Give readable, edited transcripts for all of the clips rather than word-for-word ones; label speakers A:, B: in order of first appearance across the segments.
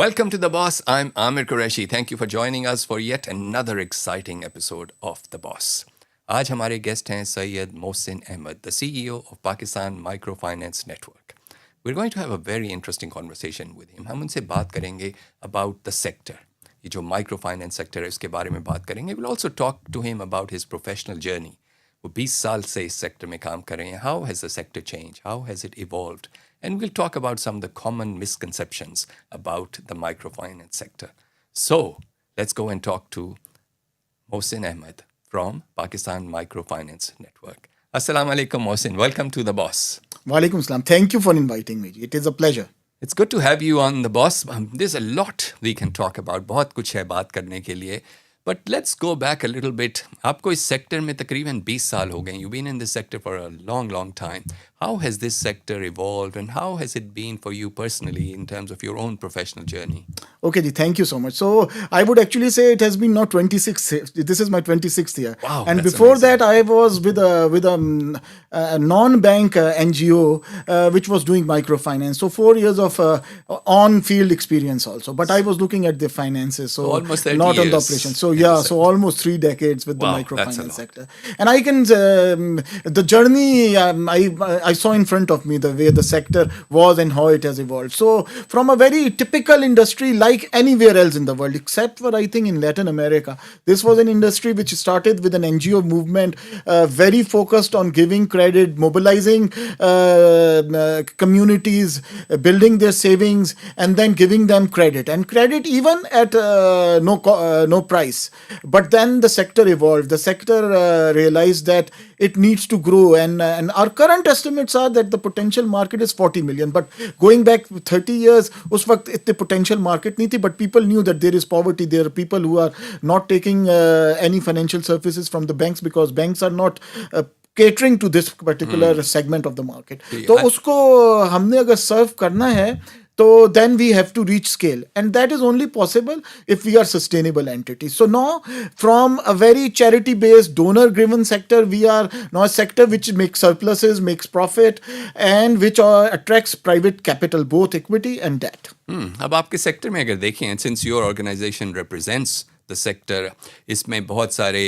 A: Welcome to The Boss. I'm Amir Qureshi. Thank you for joining us for yet another exciting episode of The Boss. आज हमारे guest हैं Syed Mohsin Ahmad, the CEO of Pakistan Microfinance Network. We're going to have a very interesting conversation with him. हम उनसे बात करेंगे about the sector. ये जो microfinance sector है उसके बारे में बात करेंगे. We'll also talk to him about his professional journey. वो 20 साल से इस सेक्टर में काम कर रहे हैं. How has the sector changed? How has it evolved? And we'll talk about some of the common misconceptions about the microfinance sector. So, let's go and talk to Mohsin Ahmed from Pakistan Microfinance Network. Assalamu alaikum, Mohsin. Welcome to The Boss.
B: Walaikum salam. Thank you for inviting me. It is a pleasure.
A: It's good to have you on The Boss. There's a lot we can talk about. बहुत कुछ है बात करने के लिए. But let's go back a little bit. आपको इस sector में तकरीबन 20 साल हो गए. You've been in this sector for a long, long time. How has this sector evolved and how has it been for you personally in terms of your own professional journey?
B: Okay, ji, thank you so much. So I would actually say it has been now 26. This is my 26th year.
A: Wow,
B: and
A: that's
B: before
A: amazing.
B: that, I was with a non-bank NGO which was doing microfinance. So 4 years of on-field experience also. But I was looking at the finances, so
A: almost 30
B: not on the
A: years
B: operation. So
A: in the
B: yeah,
A: sector.
B: so almost 3 decades with
A: Wow,
B: the
A: that's a
B: microfinance
A: lot.
B: sector. And I can the journey I saw in front of me the way the sector was and how it has evolved. So from a very typical industry like anywhere else in the world, except for I think in Latin America, this was an industry which started with an NGO movement, very focused on giving credit, mobilizing communities, building their savings, and then giving them credit. And credit even at no price. But then the sector evolved. The sector realized that it needs to grow, and our current estimates are that the potential market is 40 million. But going back 30 years, उस वक्त इतने potential market नहीं थी, but people knew that there is poverty. There are people who are not taking any financial services from the banks because banks are not catering to this particular segment of the market. तो उसको हमने अगर serve करना है, so then we have to reach scale, and that is only possible if we are sustainable entities. So now from a very charity based donor driven sector, we are now a sector which makes surpluses, makes profit, and which attracts private capital, both equity and debt.
A: अब आपके sector में अगर देखें, since your organization represents the sector, इसमें बहुत सारे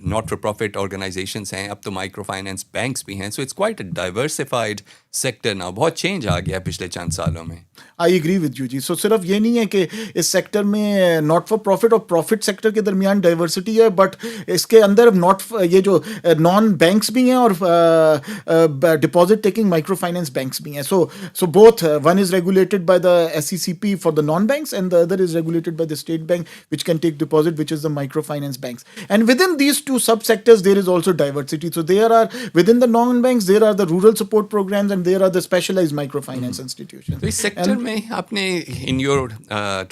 A: not for profit organizations हैं, अब तो microfinance banks भी हैं, so it's quite a diversified sector now. बहुत change आ गया पिछले चंद सालों में.
B: I agree with you ji. So सिर्फ ये नहीं है कि इस सेक्टर में नॉट फॉर प्रॉफिट और प्रॉफिट सेक्टर के दरमियान डाइवर्सिटी है, बट इसके अंदर ये जो नॉन बैंक्स भी हैं और deposit taking micro finance banks भी हैं. So both one is regulated by the SECP for the non banks and the other is regulated by the state bank which can take deposit, which is the microfinance banks. And within these two subsectors there is also diversity. So there are within the non banks there are the rural support programs and there are the specialized microfinance institutions.
A: तो इस sector में आपने in your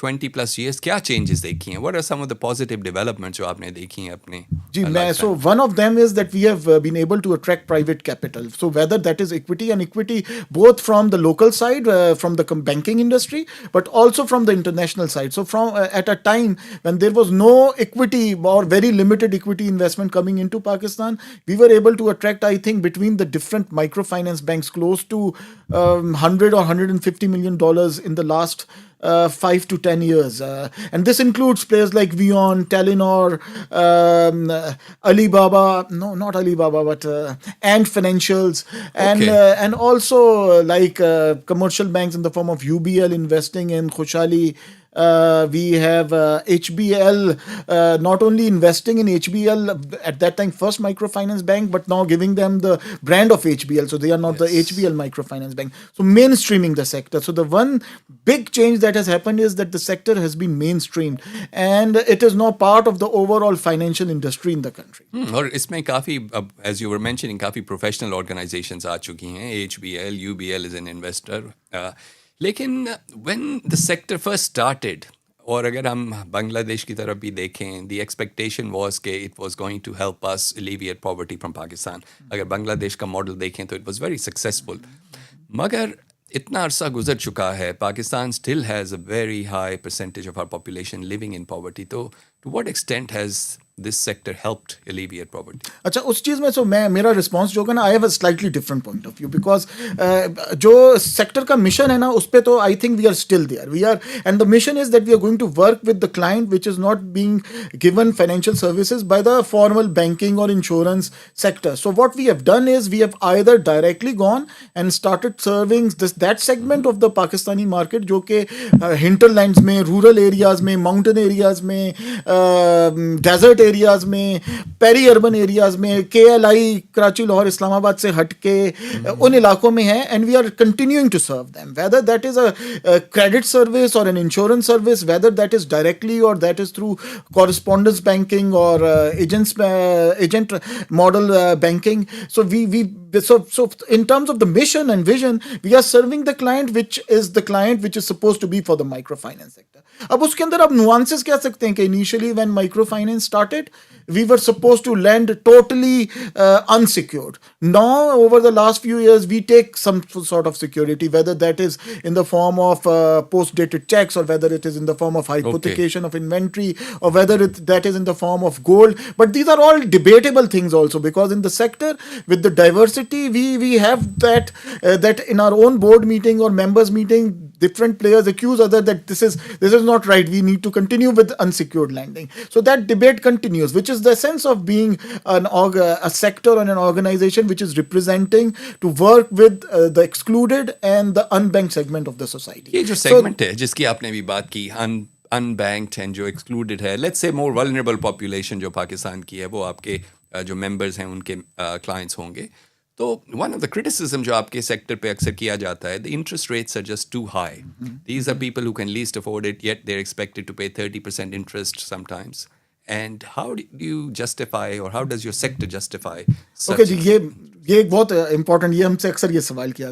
A: 20 plus years क्या changes देखी हैं? What are some of the positive developments जो आपने देखी हैं अपने lifetime?
B: So one of them is that we have been able to attract private capital. So whether that is equity and equity both from the local side, from the banking industry, but also from the international side. So from at a time when there was no equity or very limited equity investment coming into Pakistan, we were able to attract, I think, between the different microfinance banks close to 100 or 150 million dollars in the last 5 to 10 years. And this includes players like Vion, Telenor, Alibaba, no, not Alibaba, but Ant Financials, and also like commercial banks in the form of UBL investing in Khushali. We have HBL not only investing in HBL at that time first microfinance bank, but now giving them the brand of HBL, so they are not the HBL microfinance bank, so mainstreaming the sector. So the one big change that has happened is that the sector has been mainstreamed and it is now part of the overall financial industry in the country.
A: और इसमें काफ़ी as you were mentioning काफ़ी professional organizations आ चुकी हैं. HBL, UBL is an investor. लेकिन when the sector first started, और अगर हम बांग्लादेश की तरफ भी देखें, the expectation was कि it was going to help us alleviate poverty from Pakistan. अगर बांग्लादेश का मॉडल देखें तो it was very successful. मगर इतना अरसा गुजर चुका है, Pakistan still has a very high percentage of our population living in poverty. तो to what extent has this sector helped alleviate poverty?
B: अच्छा उस चीज़ में सो मैं मेरा रिस्पॉन्स जो होगा ना I have a slightly different point of view because जो सेक्टर का मिशन है ना उस पर तो I think we are still there we are and the mission is that we are going to work with the client which is not being given financial services by the formal banking और insurance sector. So what we have done is we have either directly gone and started serving that segment of the Pakistani market जो कि hinterlands में, rural areas में, mountain areas में, desert areas में, peri-urban areas में, KLI, Karachi, Lahore, Islamabad से हट के उन इलाकों में है and we are continuing to serve them. Whether that is a credit service or an insurance service, whether that is directly or that is through correspondence banking or agent model banking. So so in terms of the mission and vision, we are serving the client which is supposed to be for the microfinance sector. अब उसके अंदर आप nuances कह सकते हैं कि initially when microfinance started, we were supposed to lend totally unsecured. Now, over the last few years, we take some sort of security, whether that is in the form of post-dated checks or whether it is in the form of hypothecation of inventory or whether that is in the form of gold. But these are all debatable things also because in the sector, with the diversity, we have that in our own board meeting or members meeting, different players accuse other that this is not right. We need to continue with unsecured lending. So that debate continues, which is the sense of being a sector or an organization which is representing to work with the excluded and the unbanked segment of the society.
A: ये जो segment है जिसकी आपने भी बात की unbanked and जो excluded है, let's say more vulnerable population जो पाकिस्तान की है वो आपके जो members हैं उनके clients होंगे. तो one of the criticism जो आपके सेक्टर पे अक्सर किया जाता है, the interest rates are just too high. These are people who can least afford it, yet they're expected to pay 30% interest sometimes. And how do you justify or how does your sector justify such?
B: Okay, जी ये एक बहुत important, ये हमसे अक्सर ये सवाल किया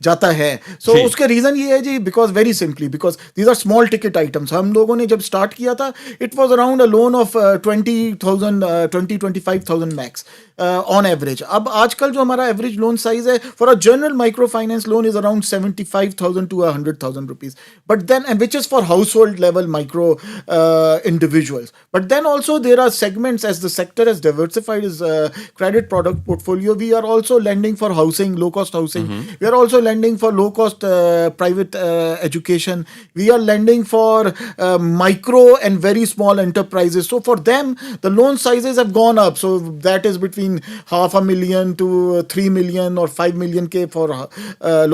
B: जाता है सो उसका रीज़न ये है जी because very simply because these are small ticket items. हम लोगों ने जब स्टार्ट किया था it was around a loan of 20,000-25,000 max on average. अब आजकल जो हमारा एवरेज लोन साइज है for a general micro finance loan is around 75,000 to 100,000 rupees, but then which is for household level micro individuals. But then also there are segments as the sector has diversified its credit product portfolio. We are also lending for housing, low cost housing. We are also lending for low cost private education. We are lending for micro and very small enterprises. So for them the loan sizes have gone up. So that is between $500,000 to 3 million or 5 million K for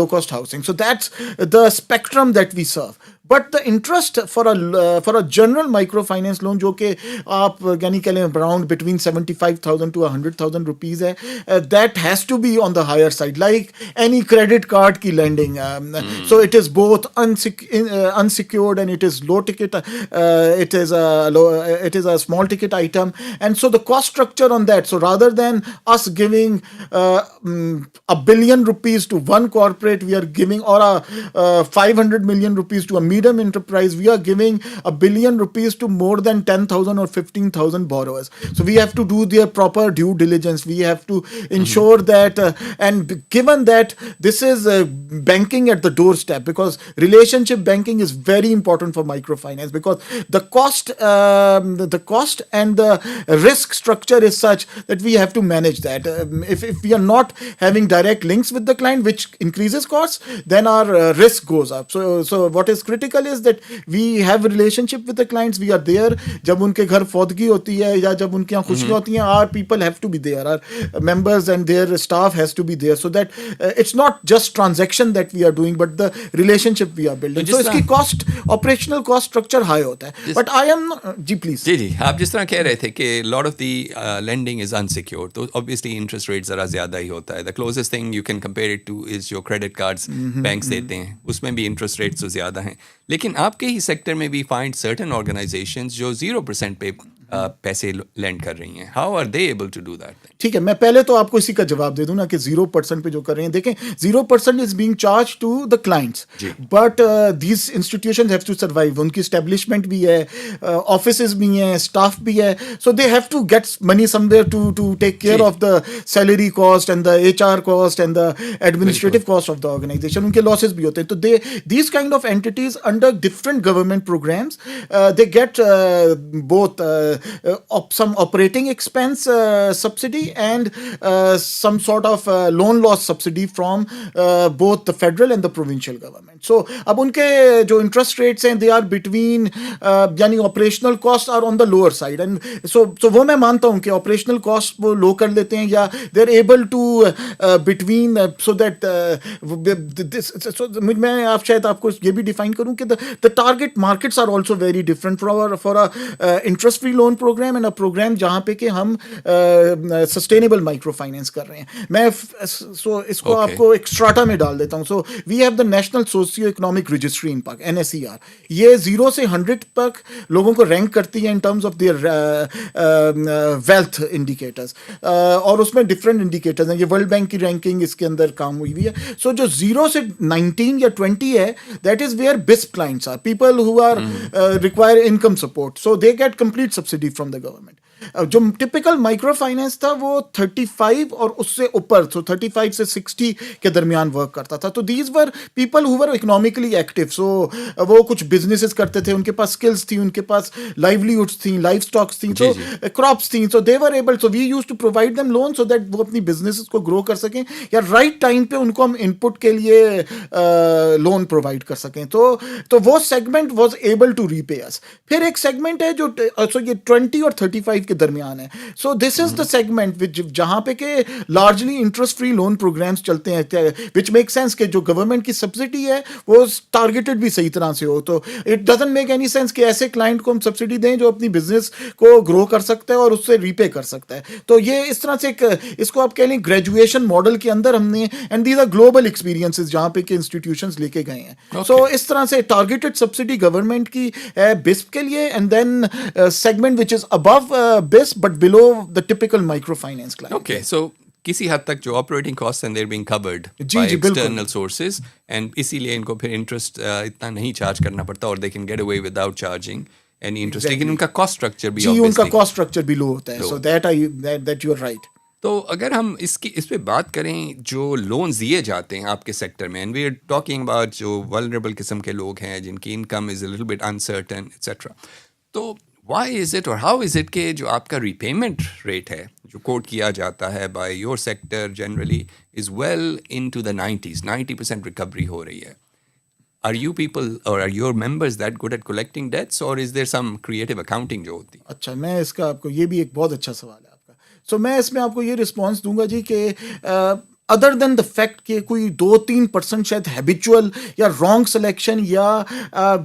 B: low cost housing. So that's the spectrum that we serve. But the interest for a general microfinance loan जो कि आप यानी कह लें around between 75,000 to 100,000 rupees है, that has to be on the higher side like any credit card की lending. So it is both unsecured and it is low ticket. It is a small ticket item, and so the cost structure on that. So rather than us giving $1 billion to one corporate, we are giving or 500 million rupees to a medium enterprise, we are giving $1 billion to more than 10,000 or 15,000 borrowers. So we have to do their proper due diligence. We have to ensure that, and given that this is banking at the doorstep, because relationship banking is very important for microfinance, because the cost and the risk structure is such that we have to manage that. If we are not having direct links with the client, which increases costs, then our risk goes up. So what is critical is that we have a relationship with the clients. We are there जब उनके घर फौदगी होती है या जब उनके यहाँ खुशियाँ होती हैं, our people have to be there, our members and their staff has to be there, so that it's not just transaction that we are doing but the relationship we are building. So इसकी cost, operational cost structure high होता है. But I am ji please
A: जी आप जिस तरह कह रहे थे कि lot of the lending is unsecured, तो obviously interest rate ज़रा ज़्यादा ही होता है. The closest thing you can compare it to is your credit cards banks देते हैं, उसमें भी interest rates तो ज़्यादा हैं. लेकिन आपके ही सेक्टर में भी फाइंड सर्टेन ऑर्गेनाइजेशंस जो 0% पे पैसे लेंड कर रही हैं. How are they able to do that?
B: ठीक है, मैं पहले तो आपको इसी का जवाब दे दूं ना कि 0% पे जो कर रहे हैं, देखें 0% is being charge to the clients, but these institutions have to survive. उनकी एस्टेब्लिशमेंट भी है, ऑफिसेज भी हैं, स्टाफ भी है, so they have to get money somewhere to take care of the salary cost and the HR cost and the administrative cost of the organisation. उनके losses भी होते हैं. तो these kind of entities under different government programmes, they get both some operating expense subsidy and some sort of loan loss subsidy from both the federal and the provincial government. So اب ان کے جو interest rates ہیں they are between یعنی operational costs are on the lower side, and so وہ میں مانتا ہوں کہ operational costs وہ low کر لیتے ہیں یا they are able to between so that میں آپ شاید آپ کو یہ بھی ڈیفائن کروں کہ the target markets are also very different for a interest free loan program and a program جہاں پہ کہ ہم sustainable micro finance کر رہے ہیں. میں اس کو آپ کو ایک strata میں ڈال دیتا ہوں. So we have the National Socio-Economic Registry in Pak, NSER. یہ 0 سے 100 تک لوگوں کو رینک کرتی ہے in terms of their wealth indicators, اور اس میں different indicators ہیں. یہ ورلڈ بینک کی رینکنگ اس کے اندر کام ہوئی ہے. سو جو 0 سے 19 یا 20 ہے, that is where BISP clients are, people who are require income support, so they get complete subsidy from the government. جو ٹپیکل مائکرو فائنینس تھا وہ 35 اور اس سے اوپر, سو 35 سے 60 کے درمیان ورک کرتا تھا. تو these were people who were economically active, so وہ کچھ بزنسز کرتے تھے, ان کے پاس اسکلس تھیں, ان کے پاس لائیولیہڈس تھیں, لائف اسٹاکس تھیں, تو کراپس تھیں, so they were able, so we use to provide them loan so that وہ اپنی بزنسز کو گرو کر سکیں یا رائٹ ٹائم پہ ان کو ہم ان پٹ کے لیے لون پرووائڈ کر سکیں. تو وہ segment was able to repay us. پھر ایک سیگمنٹ ہے جو یہ 20 اور 35 کے درمیان ہے. سو دس از دا سیگمنٹ جہاں پہ کہ largely interest free loan programmes چلتے ہیں, وچ میک سینس کہ جو گورنمنٹ کی سبسڈی ہے وہ ٹارگیٹڈ بھی صحیح طرح سے ہو. تو it doesn't make any sense کہ ایسے کلائنٹ کو ہم سبسڈی دیں جو اپنی بزنس کو گرو کر سکتا ہے اور اس سے ریپے کر سکتا ہے. تو یہ اس طرح سے اس کو آپ کہہ لیں گریجویشن ماڈل کے اندر ہم نے, and these are global experiences جہاں پہ کہ انسٹیٹیوشنز لے کے گئے ہیں. سو اس طرح سے ٹارگیٹڈ سبسڈی گورنمنٹ کی ہے بسپ کے لیے, and then segment which is above BISP but below the typical microfinance client.
A: Okay, so کسی حد تک جو آپریٹنگ کاسٹ ہیں they're being covered by external sources, and اسی لیے ان کو پھر انٹرسٹ اتنا نہیں چارج کرنا پڑتا, اور they can get away without charging any interest. لیکن ان کا کاسٹ اسٹرکچر بھی
B: ان کا کاسٹ اسٹرکچر بھی لو ہوتا ہے. So that you are right.
A: تو اگر ہم اس پہ بات کریں جو لونز دیے جاتے ہیں آپ کے سیکٹر میں, and we are talking about جو ولنریبل قسم کے لوگ ہیں جن کی income is a little bit uncertain etcetera, تو why is it or how is it کہ جو آپ کا ریپیمنٹ ریٹ ہے جو کوٹ کیا جاتا ہے by your sector generally is well into the 90% recovery ہو رہی ہے. Are you people or are your members that good at collecting debts, or is there some creative accounting جو ہوتی؟
B: اچھا, میں اس کا آپ کو, یہ بھی ایک بہت اچھا سوال ہے آپ کا. سو میں اس میں آپ کو یہ رسپانس دوں گا جی کہ ادر دین دا فیکٹ کہ کوئی 2-3% شاید ہیبیچول یا رانگ سلیکشن یا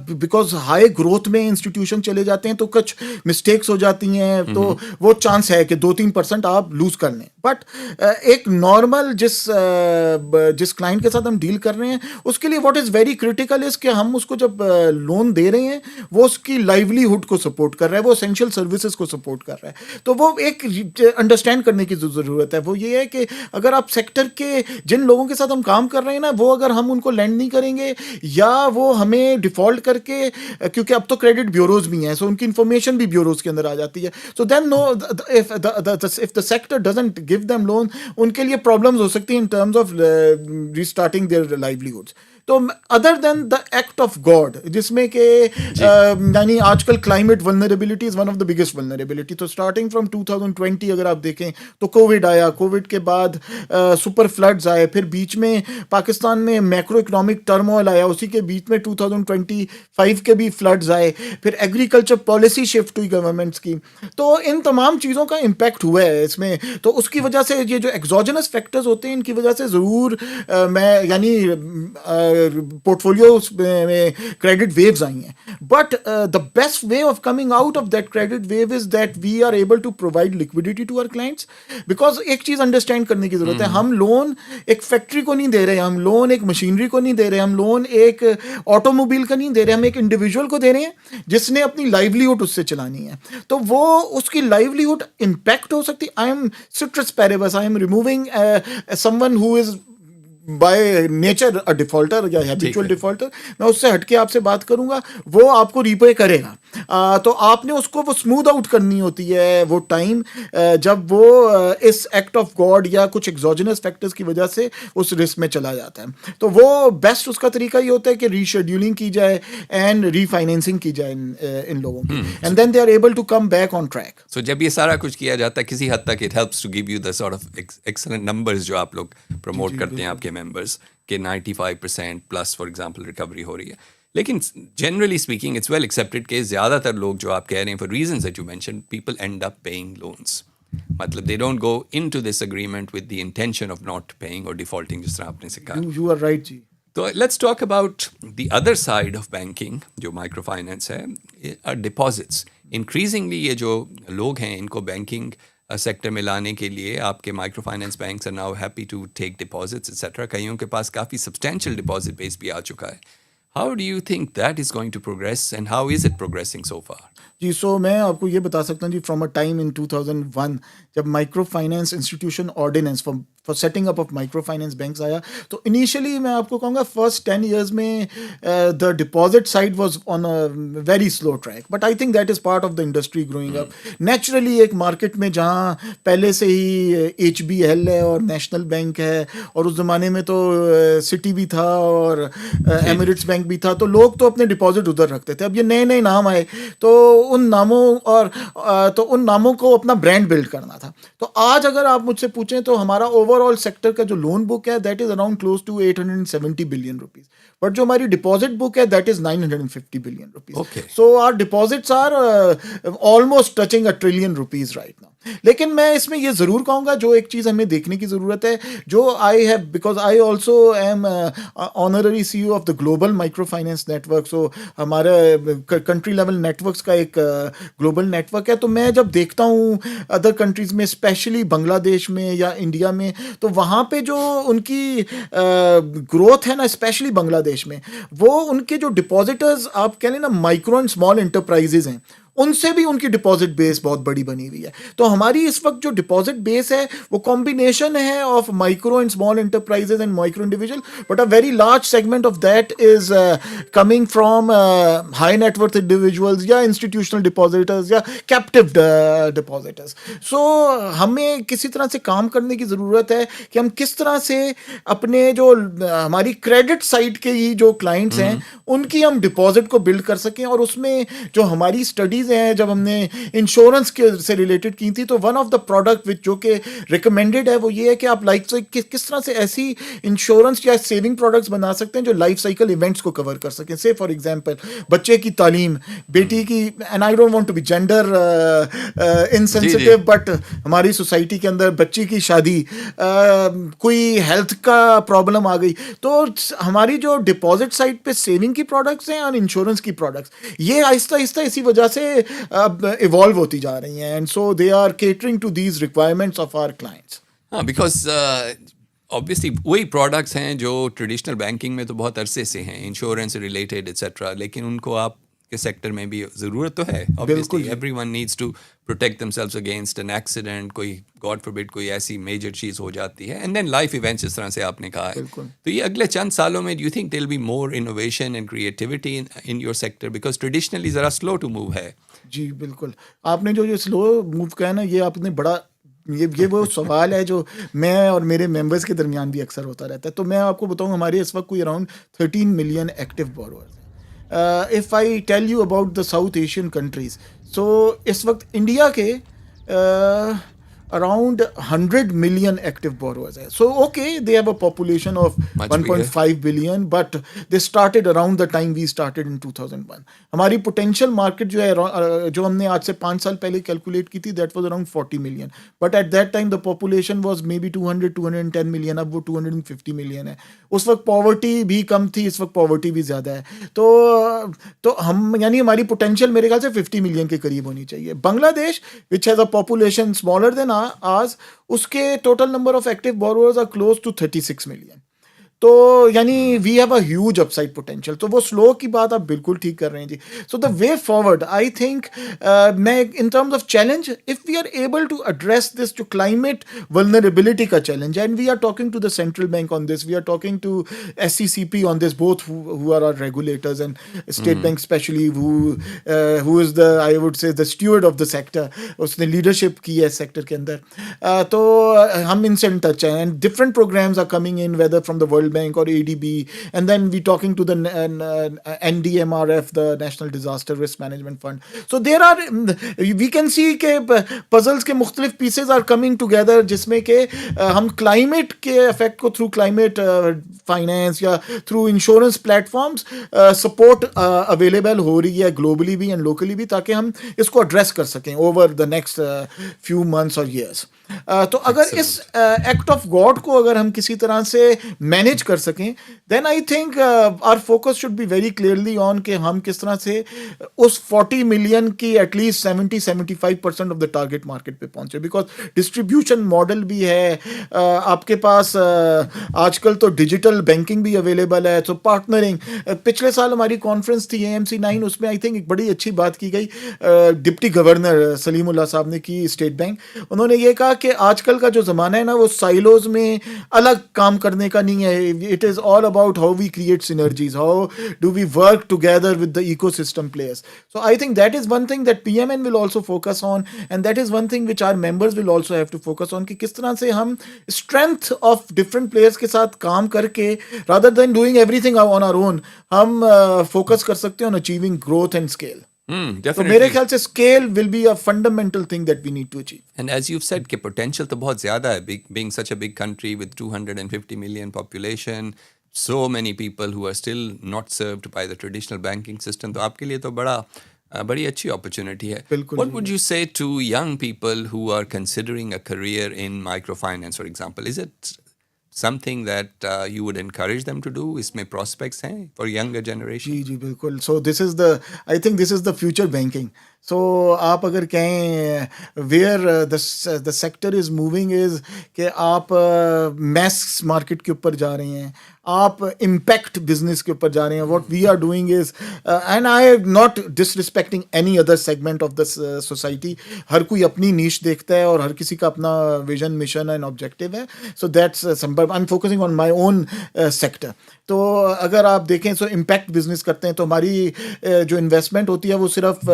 B: بیکاز ہائی گروتھ میں انسٹیٹیوشن چلے جاتے ہیں تو کچھ مسٹیکس ہو جاتی ہیں, تو وہ چانس ہے کہ 2-3% آپ لوز کر لیں. بٹ ایک نارمل جس کلائنٹ کے ساتھ ہم ڈیل کر رہے ہیں اس کے لیے واٹ از ویری کریٹیکل از کہ ہم اس کو جب لون دے رہے ہیں وہ اس کی لائیولیہڈ کو سپورٹ کر رہا ہے, وہ اسینشیل سروسز کو سپورٹ کر رہا ہے. تو وہ ایک انڈرسٹینڈ کرنے کی ضرورت ہے. وہ یہ ہے کہ اگر آپ سیکٹر کہ جن لوگوں کے ساتھ ہم کام کر رہے ہیں نا, وہ اگر ہم ان کو لینڈ نہیں کریں گے یا وہ ہمیں ڈیفالٹ کر کے, کیونکہ اب تو کریڈٹ بیوروز بھی ہیں, سو ان کی انفارمیشن بھی بیوروز کے اندر آ جاتی ہے. So then now, if the sector doesn't give them loan, ان کے لیے پرابلمز ہو سکتی ہیں in terms of restarting their livelihoods. تو other then the act of God, جس میں کہ یعنی آج کل climate vulnerability is one of the biggest vulnerability. تو اسٹارٹنگ فرام 2020 اگر آپ دیکھیں تو کووڈ آیا, کووڈ کے بعد سپر فلڈز آئے, پھر بیچ میں پاکستان میں میکرو اکنامک ٹرموائل آیا, اسی کے بیچ میں 2025 کے بھی فلڈز آئے, پھر ایگریکلچر پالیسی شفٹ ہوئی گورنمنٹس کی. تو ان تمام چیزوں کا امپیکٹ ہوا ہے اس میں. تو اس کی وجہ سے یہ جو ایگزوجنس فیکٹرز ہوتے ہیں ان کی وجہ سے ضرور میں یعنی پورٹ فولیو میں کریڈٹ ویوز آئی ہیں. But the best way of coming out of that credit wave is that we are able to provide liquidity to our clients. Because ایک چیز انڈرسٹینڈ کرنے کی ضرورت ہے, ہم لون ایک فیکٹری کو نہیں دے رہے, ہم لون ایک مشینری کو نہیں دے رہے, ہم لون ایک آٹو موبائل کا نہیں دے رہے, ہم ایک انڈیویجول کو دے رہے ہیں جس نے اپنی لائیولیہڈ اس سے چلانی ہے. تو وہ اس کی لائیولیہڈ امپیکٹ ہو سکتی. I am ceteris paribus, I am removing someone who is by nature defaulter یا ہیبیچول ڈیفالٹر، میں اس سے ہٹ کے آپ سے بات کروں گا، وہ آپ کو ریپے کرے گا. تو آپ نے اس کو وہ اسموتھ آؤٹ کرنی ہوتی ہے وہ ٹائم جب وہ اس ایکٹ آف گاڈ یا کچھ ایگزوجنس فیکٹرز کی وجہ سے اس رسک میں چلا جاتا ہے. تو وہ بیسٹ اس کا طریقہ یہ ہوتا ہے کہ ری شیڈیولنگ کی جائے اینڈ ری فائنینسنگ کی جائے ان لوگوں کی، and then they are able to come back on track.
A: So جب یہ سارا کچھ کیا جاتا ہے کسی حد تک it helps to give you the sort of excellent numbers جو آپ لوگ پروموٹ کرتے ہیں آپ کے ممبرس کہ 95% پلس فار ایگزامپل ریکوری ہو رہی ہے. لیکن generally speaking it's well accepted کہ زیادہ تر لوگ جو آپ کہہ رہے ہیں for reasons that you mention people end up paying loans. مطلب they don't go into this agreement with the intention of not paying اور ڈیفالٹنگ، جس طرح آپ نے سکھا.
B: یو آر رائٹ جی.
A: تو let's talk about the other side of banking جو مائکرو فائنینس ہے، ڈپازٹس. انکریزنگلی یہ جو لوگ ہیں ان کو بینکنگ سیکٹر میں لانے کے لیے آپ کے micro finance banks are now happy to take deposits etcetera. کئیوں کے پاس کافی سبسٹینشیل ڈپازٹ بیس بھی آ چکا ہے. How do you think that is going to progress and how is it progressing so far?
B: جی سو میں آپ کو یہ بتا سکتا ہوں جی، فرام اے ٹائم ان 2001 جب microfinance institution ordinance for setting up of micro finance banks آیا، تو انیشلی میں آپ کو کہوں گا فرسٹ 10 years میں the deposit side was on a very slow track, but I think that is part of the industry growing up naturally. ایک market میں جہاں پہلے سے ہی HBL ہے اور نیشنل بینک ہے، اور اس زمانے میں تو سٹی بھی تھا اور ایمریٹس بینک بھی تھا، تو لوگ تو اپنے ڈپازٹ ادھر رکھتے تھے. اب یہ نئے نئے نام آئے تو ان ناموں کو اپنا برانڈ بلڈ کرنا تھا. تو آج اگر آپ مجھ سے پوچھیں تو ہمارا اوور آل سیکٹر کا جو لون بک ہے that is around close to 870 billion rupees. But جو ہماری ڈپازٹ بک ہے that is 950 billion rupees. So our deposits are almost touching $1 trillion right now. لیکن میں اس میں یہ ضرور کہوں گا جو ایک چیز ہمیں دیکھنے کی ضرورت ہے، جو I have because I also am honorary CEO of the global micro finance network. So ہمارا کنٹری لیول نیٹورکس کا ایک گلوبل نیٹورک ہے. تو میں جب دیکھتا ہوں ادر کنٹریز میں اسپیشلی بنگلہ دیش میں یا انڈیا میں، تو وہاں پہ جو ان کی گروتھ ہے نا اسپیشلی بنگلہ دیش میں، وہ ان کے جو ڈپازٹرز آپ کہہ لیں نا مائکرو اینڈ اسمال انٹرپرائزز ہیں، ان سے بھی ان کی ڈپازٹ بیس بہت بڑی بنی ہوئی ہے. تو ہماری اس وقت جو ڈپازٹ بیس ہے وہ کمبینیشن ہے of micro and small enterprises and micro individual, but a very large segment of that is coming from high net worth individuals یا انسٹیٹیوشنل ڈپازٹرز یا کیپٹیو ڈپازٹرز. سو ہمیں کسی طرح سے کام کرنے کی ضرورت ہے کہ ہم کس طرح سے اپنے جو ہماری کریڈٹ سائڈ کے ہی جو کلائنٹس ہیں ان کی ہم ڈپازٹ کو بلڈ کر سکیں. اور اس میں جو ہماری اسٹڈیز ہیں جب ہم نے انشورنس کے سے ریلیٹڈ کی تھی، تو ون آف دا پروڈکٹ جو کہ ریکمینڈیڈ ہے وہ یہ ہے کہ آپ کس طرح سے ایسی انشورنس یا سیونگ پروڈکٹس بنا سکتے ہیں جو لائف سائیکل ایونٹس کو کور کر سکیں. سے فار ایگزامپل بچے کی تعلیم، بیٹی کی، and I don't want to be gender insensitive, but ہماری سوسائٹی کے اندر بچی کی شادی، کوئی ہیلتھ کا پرابلم آ گئی، تو ہماری جو ڈپازٹ سائڈ پہ سیونگ کی پروڈکٹس ہیں اور انشورنس کی پروڈکٹس یہ آہستہ آہستہ اسی وجہ سے اب ایوالو ہوتی جا رہی ہیں، and so they are catering to these requirements of our clients.
A: ہاں، بیکاز obviously وہی پروڈکٹس ہیں جو ٹریڈیشنل بینکنگ میں تو بہت عرصے سے ہیں، انشورنس ریلیٹڈ ایٹسیٹرا، لیکن ان کو آپ کے سیکٹر میں بھی ضرورت تو ہے. obviously everyone needs to protect themselves against an accident، کوئی God forbid کوئی ایسی میجر چیز ہو جاتی ہے، and then life events جس طرح سے آپ نے کہا ہے. تو یہ اگلے چند سالوں میں do you think there will be more innovation and creativity in your sector because traditionally ذرا slow to move ہے؟
B: جی بالکل، آپ نے جو یہ سلو موو کہا نا، یہ آپ نے بڑا یہ وہ سوال ہے جو میں اور میرے ممبرس کے درمیان بھی اکثر ہوتا رہتا ہے. تو میں آپ کو بتاؤں ہمارے اس وقت کوئی اراؤنڈ 13 ملین ایکٹیو بوروورز ہیں. If I tell you about the South Asian countries, so اس وقت انڈیا کے around 100 million active borrowers hai. So okay, they have a population of 1.5 billion, but they started around the time we started in 2001. ہماری potential market جو ہے جو ہم نے آج سے 5 سال پہلے کیلکولیٹ کی تھی that was around 40 million, but at that time the population was maybe 210 million. اب وہ 250 million ہے. اس وقت poverty بھی کم تھی، اس وقت poverty بھی زیادہ ہے. تو ہم یعنی ہماری potential میرے خیال سے 50 million کے قریب ہونی چاہیے. بنگلہ دیش which has a population smaller than ours, اس کے total number of active borrowers are close to 36 million. تو یعنی we have a huge upside potential. تو وہ سلو کی بات آپ بالکل ٹھیک کر رہے ہیں جی. سو دا وے فارورڈ آئی تھنک میں in terms of challenge if we are able to address this جو کلائمیٹ ولنریبلٹی کا challenge and we are talking to the central bank on this, we are talking to SCCP on this, both who are our regulators and State Bank especially, who is the, I would say, the steward of the sector. اس نے leadership کی ہے sector کے اندر. تو ہم ان سے in touch ہیں and different programmes are coming in whether from the world bank اور ADB and then we talking to the NDMRF, the national disaster risk management fund. So there are we can see کہ پزلس کے مختلف pieces are coming together جس میں کہ ہم climate کے افیکٹ کو تھرو کلائمیٹ فائنینس یا through insurance platforms support available ہو رہی ہے گلوبلی بھی اینڈ لوکلی بھی, تاکہ ہم اس کو ایڈریس کر سکیں over the next few months اور ایئرس. تو اگر اس ایکٹ آف گاڈ کو اگر ہم کسی طرح سے مینیج کر سکیں then I think our focus should be very clearly on کہ ہم کس طرح سے اس 40 ملین کی at least 70-75% of the target market پہ پہنچے, بیکاز ڈسٹریبیوشن ماڈل بھی ہے آپ کے پاس. آج کل تو ڈیجیٹل بینکنگ بھی اویلیبل ہے. تو پارٹنرنگ, پچھلے سال ہماری کانفرنس تھی AMC 9, اس میں آئی تھنک ایک بڑی اچھی بات کی گئی. ڈپٹی گورنر سلیم اللہ صاحب نے کی اسٹیٹ بینک, انہوں نے یہ کہا کہ آج کل کا جو زمانہ ہے نا وہ سائلوز میں الگ کام کرنے کا نہیں ہے. It is all about how we create synergies, how do we work together with the ecosystem players. So I think that is one thing that PMN will also focus on and that is one thing which our members will also have to focus on, کہ کس طرح سے ہم strength of different players کے ساتھ کام کر کے rather than doing everything on our own ہم فوکس کر سکتے ہیں on achieving growth and scale. تو میرے خیال سے scale will be a fundamental thing that we need to achieve.
A: And as you said کہ پوٹینشیل تو بہت زیادہ ہے, being such a big country with 250 million population, so many people who are still not served by the traditional banking system. تو آپ کے لیے تو بڑی اچھی اپرچونٹی ہے. What would you say to young people who are considering a career in microfinance, for example? Is it something that you would encourage them to do? اس میں prospects ہیں for younger generation?
B: جی بالکل. So this is the, I think this is the future banking. So آپ اگر کہیں where the sector is moving is کہ آپ mass market کے اوپر جا رہے ہیں, آپ امپیکٹ بزنس کے اوپر جا رہے ہیں. What we are doing is, and I am not disrespecting any other segment of the society, ہر کوئی اپنی نیش دیکھتا ہے اور ہر کسی کا اپنا ویژن مشن اینڈ آبجیکٹیو ہے. So that's I am focusing on my own sector. تو اگر آپ دیکھیں سو امپیکٹ بزنس کرتے ہیں تو ہماری جو انویسٹمنٹ ہوتی ہے وہ صرف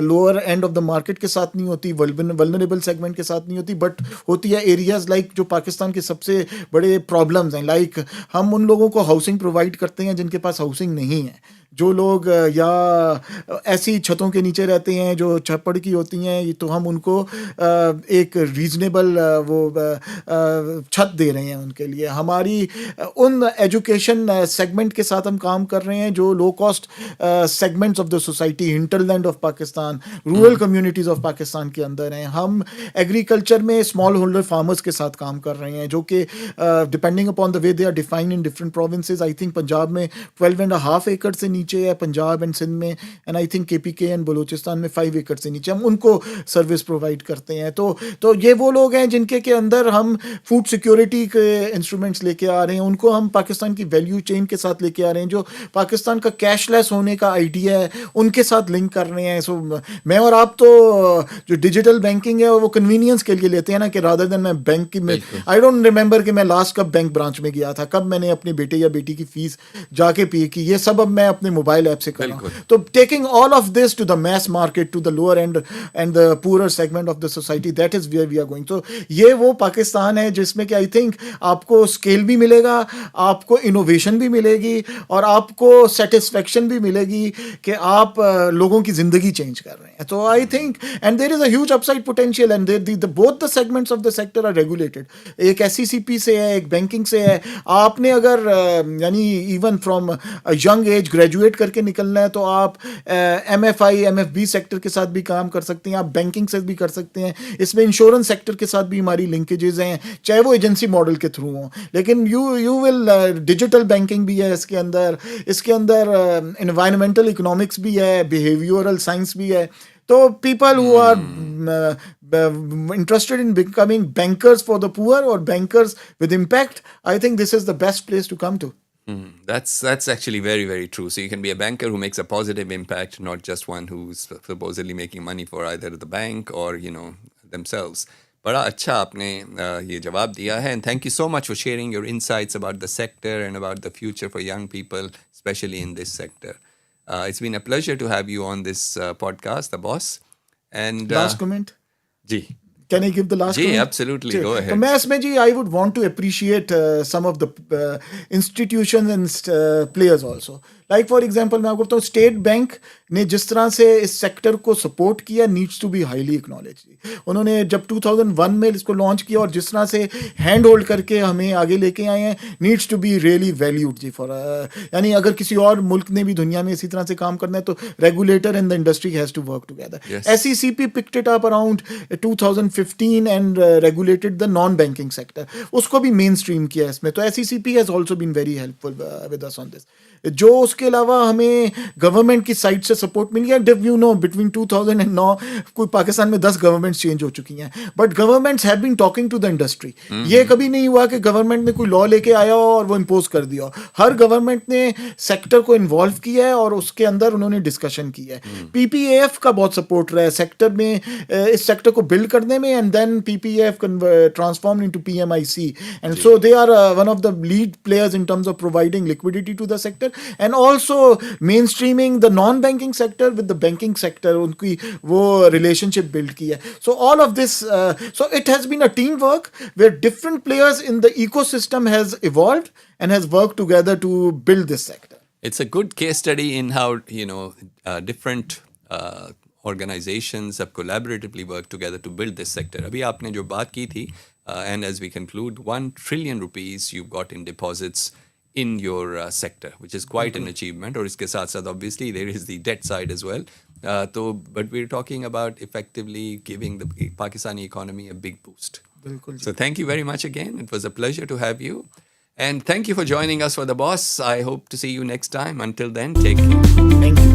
B: lower and of the market کے ساتھ نہیں ہوتی, ولنریبل سیگمنٹ کے ساتھ نہیں ہوتی, بٹ ہوتی ہے ایریاز لائک جو پاکستان کے سب سے بڑے پرابلمز ہیں. لائک ہم ان لوگوں کو ہاؤسنگ پرووائڈ کرتے ہیں جن کے پاس ہاؤسنگ نہیں ہے, جو لوگ یا ایسی چھتوں کے نیچے رہتے ہیں جو چھپڑ کی ہوتی ہیں, تو ہم ان کو ایک ریزنیبل وہ چھت دے رہے ہیں ان کے لیے. ہماری ان ایجوکیشن سیگمنٹ کے ساتھ ہم کام کر رہے ہیں جو low cost segments of the society, hinterland of Pakistan, rural communities of Pakistan کے اندر ہیں. ہم ایگریکلچر میں اسمال ہولڈر فارمرس کے ساتھ کام کر رہے ہیں جو کہ depending upon the way they are defined in different provinces. I think Punjab میں 12.5 ایکڑ سے نیچے ہے, پنجاب اینڈ سندھ میں, and I think KPK and Balochistan میں 5 ایکڑ سے نیچے. ہم ان کو سروس پرووائڈ کرتے ہیں. تو یہ وہ لوگ ہیں جن کے اندر ہم فوڈ سیکورٹی کے انسٹرومنٹس لے کے آ رہے ہیں, ان کو ہم پاکستان کی ویلیو چین کے ساتھ لے کے آ رہے ہیں, جو پاکستان کا کیش لیس ہونے کا آئیڈیا ہے ان کے ساتھ لنک کر رہے ہیں. سو میں اور آپ تو جو ڈیجیٹل بینکنگ ہے وہ کنوینئنس کے لیے لیتے ہیں نا, کہ رادر دین میں بینک کی, آئی ڈونٹ ریمبر کہ میں لاسٹ کب بینک برانچ میں گیا تھا, کب میں نے اپنے بیٹے یا بیٹی کی فیس جا کے پے کی, یہ سب اب میں اپنے موبائل ایپ سے کر رہا ہوں. تو taking all of this to the mass market, to the lower and and the poorer segment of the society, that is where we are going. تو یہ وہ پاکستان ہے جس میں کہ آئی تھنک آپ کو اسکیل بھی ملے گا, آپ کو انوویشن بھی ملے گی, اور آپ کو سیٹسفیکشن بھی ملے گی کہ آپ لوگوں کی زندگی چینج کر رہے ہیں. تو I think and there is a huge upside potential, and both the segments of the sector are regulated. ایک SCCP سے ہے, ایک بینکنگ سے ہے. آپ نے اگر یعنی even from young age graduate کر کے نکلنا ہے تو آپ MFI MFB سیکٹر کے ساتھ بھی کام کر سکتے ہیں, آپ بینکنگ سے بھی کر سکتے ہیں. اس میں انشورنس سیکٹر کے ساتھ بھی ہماری لنکیجز ہیں, چاہے وہ ایجنسی ماڈل کے تھرو ہوں. لیکن یو ول ڈیجیٹل بینکنگ بھی ہے اس کے اندر انوائرمنٹل اکنامکس بھی ہے, بیہیویورل سائنس بھی ہے. تو people who are interested in becoming bankers for the poor or bankers with impact, I think this is the best place to come to.
A: That's actually very, very true. So you can be a banker who makes a positive impact, not just one who's supposedly making money for either the bank or, themselves. بڑا اچھا آپ نے یہ جواب دیا ہے, and thank you so much for sharing your insights about the sector and about the future for young people, especially in this sector. It's been a pleasure to have you on this podcast, The Boss. And
B: last comment.
A: G
B: Can I give the last
A: G
B: comment?
A: absolutely, go ahead.
B: تو میں اس میں جی I would want to appreciate some of the institutions and players also. Like for example میں آپ کو بتاؤں, state bank نے جس طرح سے اس سیکٹر کو سپورٹ کیا needs to be highly acknowledge. انہوں نے جب 2001 میں اس کو لانچ کیا اور جس طرح سے ہینڈ ہولڈ کر کے ہمیں آگے لے کے آئے ہیں, needs to be really valued جی فار, یعنی اگر کسی اور ملک نے بھی دنیا میں اسی طرح سے کام کرنا ہے تو regulator and the industry has to work together. SECP picked it up around 2015 and regulated the non-banking sector. اس کو بھی مین اسٹریم کیا اس میں. تو SECP has also been very helpful with us on this. جو اس کے علاوہ ہمیں گورنمنٹ کی سائڈ سے سپورٹ ملی ہے, یو نو بٹوین 2009 کوئی پاکستان میں 10 گورنمنٹس چینج ہو چکی ہیں, but governments have been talking to the industry. یہ کبھی نہیں ہوا کہ گورنمنٹ نے کوئی لا لے کے آیا ہو اور وہ امپوز کر دیا ہو. ہر گورنمنٹ نے سیکٹر کو انوالو کیا ہے اور اس کے اندر انہوں نے ڈسکشن کی ہے. PPAF کا بہت سپورٹ رہا ہے سیکٹر میں, اس سیکٹر کو بلڈ کرنے میں, and then PPAF transform into PMIC, and so they are one of the lead players in terms of providing liquidity to the sector and also mainstreaming the non-banking sector with the banking sector. ان کی وہ relationship build کی ہے. So all of this, so it has been a teamwork where different players in the ecosystem has evolved and has worked together to build this sector.
A: It's a good case study in how, different organizations have collaboratively worked together to build this sector. ابھی آپ نے جو بات کی تھی, and as we conclude, 1 trillion rupees you've got in deposits in your sector, which is quite an achievement. اور اس کے ساتھ ساتھ obviously there is the debt side as well. But we're talking about effectively giving the Pakistani economy a big boost. So thank you very much again. It was a pleasure to have you. And thank you for joining us for The Boss. I hope to see you next time. Until then, take care.
B: Thank you.